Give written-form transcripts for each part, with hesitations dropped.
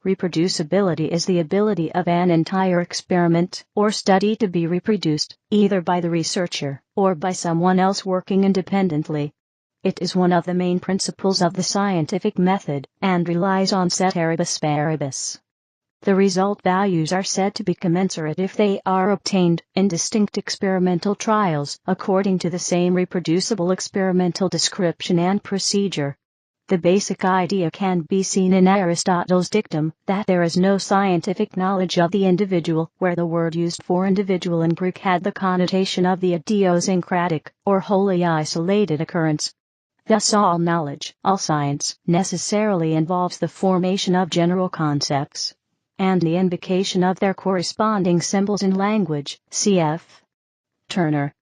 Reproducibility is the ability of an entire experiment or study to be reproduced, either by the researcher or by someone else working independently. It is one of the main principles of the scientific method and relies on ceteribus paribus. The result values are said to be commensurate if they are obtained in distinct experimental trials according to the same reproducible experimental description and procedure. The basic idea can be seen in Aristotle's dictum that there is no scientific knowledge of the individual, where the word used for individual in Greek had the connotation of the idiosyncratic, or wholly isolated occurrence. Thus all knowledge, all science, necessarily involves the formation of general concepts and the invocation of their corresponding symbols in language, cf. Turner.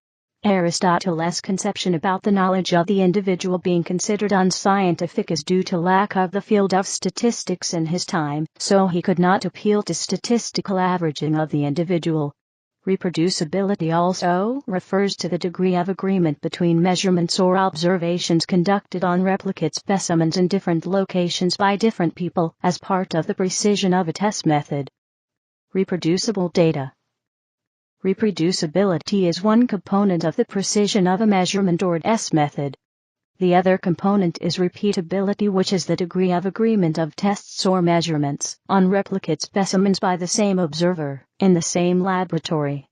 Aristotle's conception about the knowledge of the individual being considered unscientific is due to lack of the field of statistics in his time, so he could not appeal to statistical averaging of the individual. Reproducibility also refers to the degree of agreement between measurements or observations conducted on replicate specimens in different locations by different people as part of the precision of a test method. Reproducible data. Reproducibility is one component of the precision of a measurement or test method. The other component is repeatability, which is the degree of agreement of tests or measurements on replicate specimens by the same observer in the same laboratory.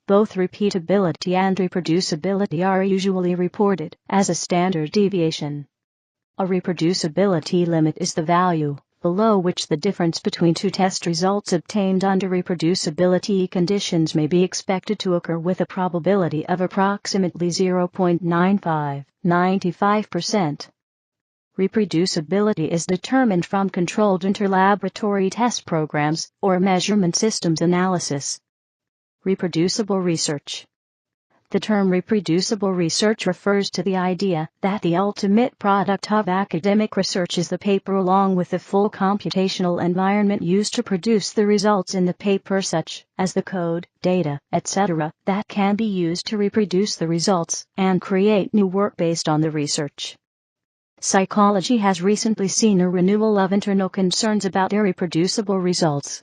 Both repeatability and reproducibility are usually reported as a standard deviation. A reproducibility limit is the value below which the difference between two test results obtained under reproducibility conditions may be expected to occur with a probability of approximately 0.95%. Reproducibility is determined from controlled interlaboratory test programs or measurement systems analysis. Reproducible research. The term reproducible research refers to the idea that the ultimate product of academic research is the paper along with the full computational environment used to produce the results in the paper, such as the code, data, etc., that can be used to reproduce the results and create new work based on the research. Psychology has recently seen a renewal of internal concerns about irreproducible results.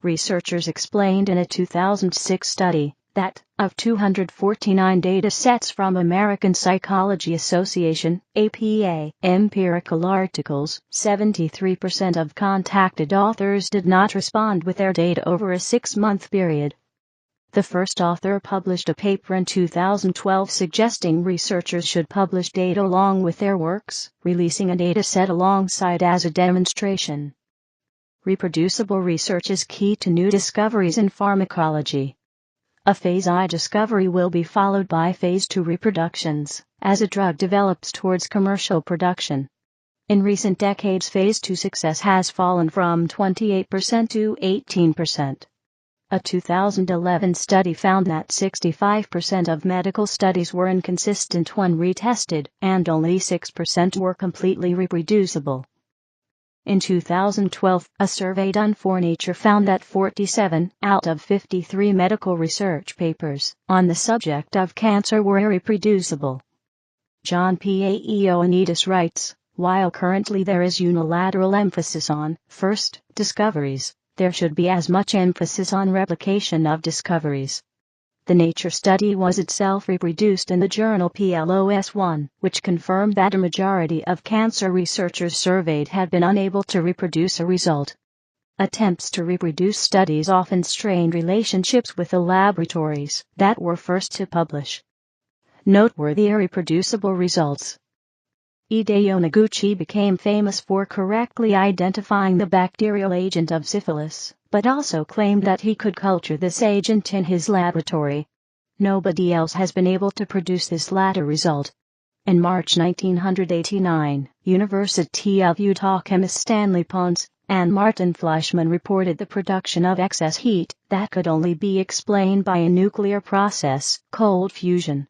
Researchers explained in a 2006 study that, of 249 data sets from American Psychology Association, APA, empirical articles, 73% of contacted authors did not respond with their data over a 6-month period. The first author published a paper in 2012 suggesting researchers should publish data along with their works, releasing a data set alongside as a demonstration. Reproducible research is key to new discoveries in pharmacology. A phase I discovery will be followed by phase II reproductions, as a drug develops towards commercial production. In recent decades, phase II success has fallen from 28% to 18%. A 2011 study found that 65% of medical studies were inconsistent when retested, and only 6% were completely reproducible. In 2012, a survey done for Nature found that 47 out of 53 medical research papers on the subject of cancer were irreproducible. John P. Ioannidis writes, while currently there is unilateral emphasis on, first, discoveries, there should be as much emphasis on replication of discoveries. The Nature study was itself reproduced in the journal PLOS One, which confirmed that a majority of cancer researchers surveyed had been unable to reproduce a result. Attempts to reproduce studies often strained relationships with the laboratories that were first to publish. Noteworthy irreproducible results. Hideo Noguchi became famous for correctly identifying the bacterial agent of syphilis, but also claimed that he could culture this agent in his laboratory. Nobody else has been able to produce this latter result. In March 1989, University of Utah chemist Stanley Pons and Martin Fleischmann reported the production of excess heat that could only be explained by a nuclear process, cold fusion.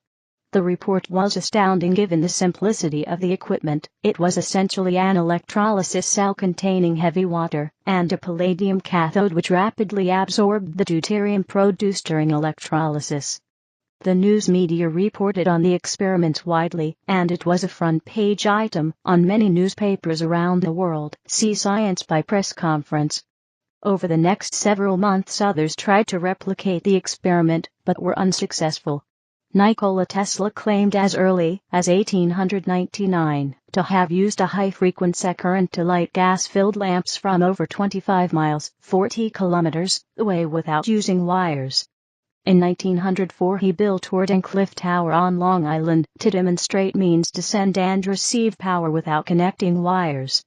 The report was astounding given the simplicity of the equipment. It was essentially an electrolysis cell containing heavy water and a palladium cathode which rapidly absorbed the deuterium produced during electrolysis. The news media reported on the experiments widely, and it was a front-page item on many newspapers around the world. See Science by press conference. Over the next several months others tried to replicate the experiment, but were unsuccessful. Nikola Tesla claimed as early as 1899 to have used a high-frequency current to light gas-filled lamps from over 25 miles, 40 kilometers, away without using wires. In 1904 he built Wardenclyffe Tower on Long Island to demonstrate means to send and receive power without connecting wires.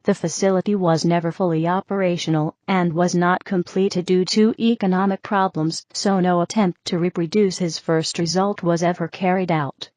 The facility was never fully operational and was not completed due to economic problems, so no attempt to reproduce his first result was ever carried out.